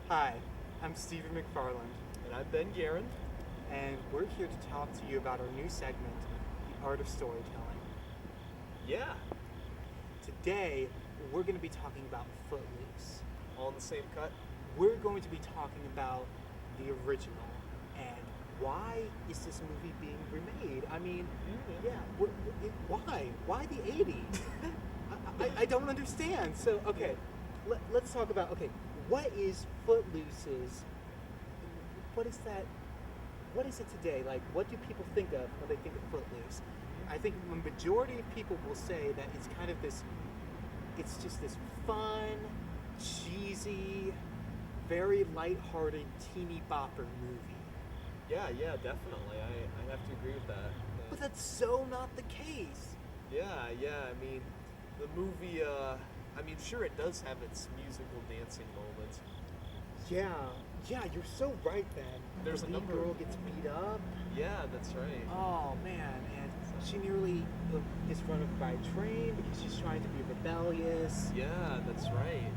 Hi, I'm Stephen McFarland, And I'm Ben Guerin. and we're here to talk to you about our new segment, The Art of Storytelling. Yeah, Today, we're going to be talking about Footloose. all in the same cut. We're going to be talking about the original and why is this movie being remade? I mean, yeah, why? Why the 80s? I don't understand. So, okay, let's talk about, okay, what is Footloose's, what is that, what is it today? Like, what do people think of when they think of Footloose? I think the majority of people will say that it's kind of this, it's just this fun, cheesy, very lighthearted teeny bopper movie. Yeah, definitely. I have to agree with that. But that's so not the case. Yeah. I mean, the movie, sure, it does have its musical dancing moments. Yeah, you're so right, Ben. There's the a lead number girl of- gets beat up. Yeah, that's right. Oh man, and she nearly gets run over by a train because she's trying to be rebellious. Yeah, that's right.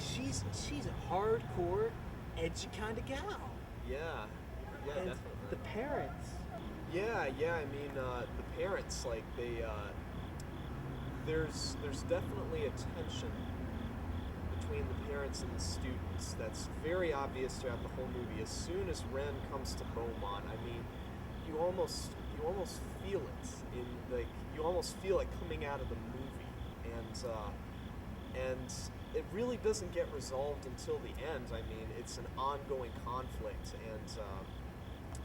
She's a hardcore, edgy kind of gal. Yeah, And definitely. the parents. Yeah. I mean, the parents, like, there's definitely a tension between the parents and the students that's very obvious throughout the whole movie. As soon as Ren comes to Beaumont, I mean, you almost feel it you almost feel it coming out of the movie, and it really doesn't get resolved until the end. I mean, it's an ongoing conflict, and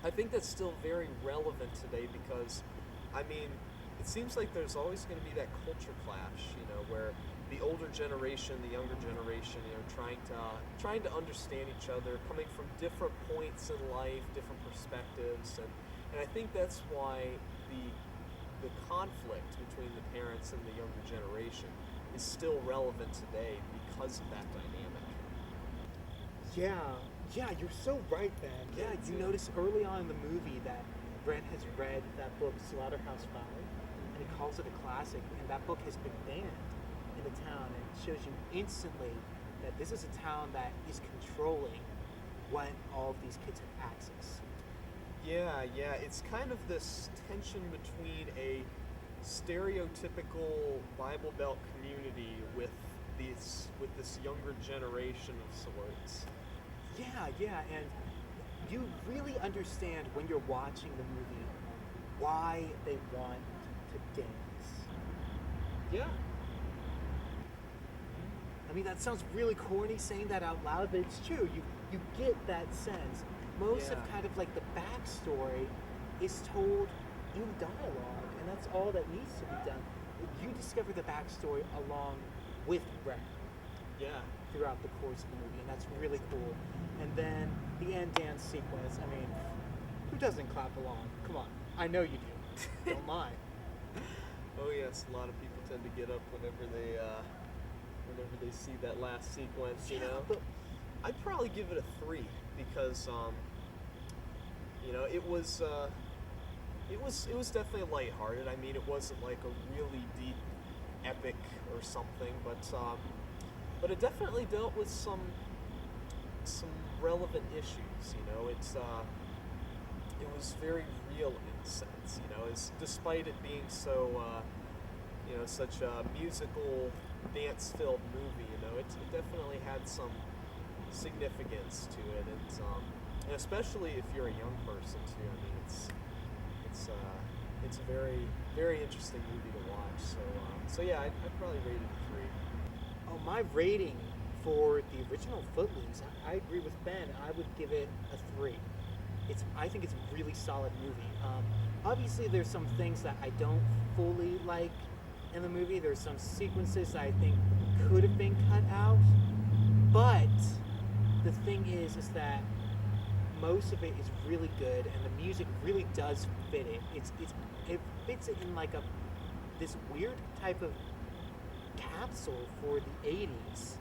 I think that's still very relevant today because, I mean, it seems like there's always going to be that culture clash, where the older generation, the younger generation, trying to understand each other, coming from different points in life, different perspectives, and I think that's why the conflict between the parents and the younger generation is still relevant today because of that dynamic. Yeah, you're so right, Ben. Yeah, you notice early on in the movie that Brent has read that book, Slaughterhouse-Five, and he calls it a classic, and that book has been banned in the town, and it shows you instantly that this is a town that is controlling when all of these kids have access. Yeah, it's kind of this tension between a stereotypical Bible Belt community with this younger generation of sorts. Yeah, and you really understand when you're watching the movie why they want to dance. Yeah. I mean, that sounds really corny saying that out loud, but it's true. You get that sense. Most of Yeah. kind of like the backstory is told in dialogue, and that's all that needs to be done. You discover the backstory along with Brett Yeah. throughout the course of the movie, and that's really cool. And then the end dance sequence, I mean, who doesn't clap along? Come on, I know you do. Don't lie. Oh yes, a lot of people tend to get up whenever they see that last sequence. But I'd probably give it a 3 because it was definitely lighthearted. I mean, it wasn't like a really deep epic or something, but it definitely dealt with some relevant issues. It was very real in a sense. Despite it being so such a musical dance-filled movie. It definitely had some significance to it, and especially if you're a young person too. I mean, it's a very, very interesting movie to watch. So yeah, I'd probably rate it a 3. oh, my rating for the original Footloose, I agree with Ben. I would give it a 3. I think it's a really solid movie. Obviously, there's some things that I don't fully like in the movie. There's some sequences that I think could have been cut out. But the thing is that most of it is really good, and the music really does fit it. It fits it in like this weird type of capsule for the 80s,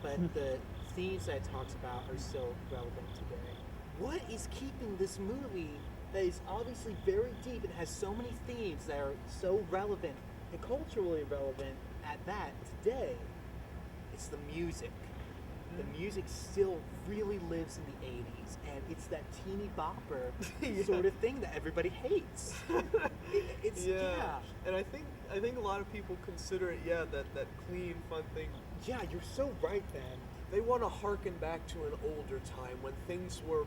but the themes that it talks about are still relevant today. What is keeping this movie that is obviously very deep and has so many themes that are so relevant and culturally relevant at that today? It's the music. the music still really lives in the 80s, and it's that teeny bopper Yeah. sort of thing that everybody hates. It's yeah. And I think a lot of people consider it that clean, fun thing. Yeah, you're so right, Ben. They want to harken back to an older time when things were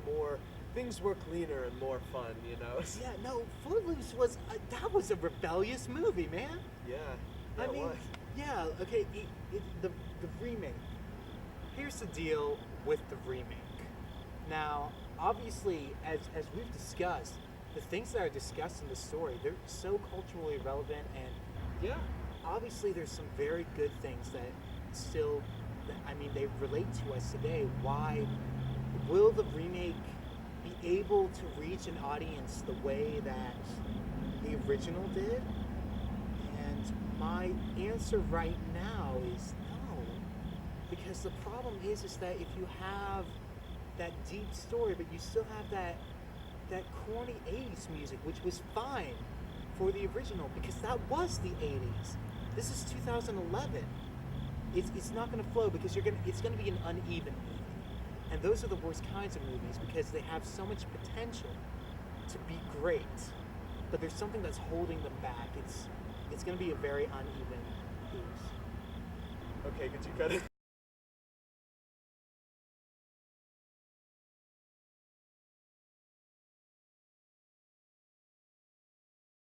cleaner and more fun, you know. Yeah, no, Footloose was that was a rebellious movie, man. Yeah. I it mean, was. yeah, okay, the remake. Here's the deal with the remake. Now, obviously, as we've discussed, the things that are discussed in the story, they're so culturally relevant, and Yeah. obviously there's some very good things that still, I mean, they relate to us today. Why will the remake be able to reach an audience the way that the original did? And my answer right now is no. Because the problem is that if you have that deep story, but you still have that corny 80s music, which was fine for the original, because that was the 80s. This is 2011. It's not going to flow because it's going to be an uneven movie. And those are the worst kinds of movies because they have so much potential to be great, but there's something that's holding them back. It's going to be a very uneven piece. Okay, could you cut it?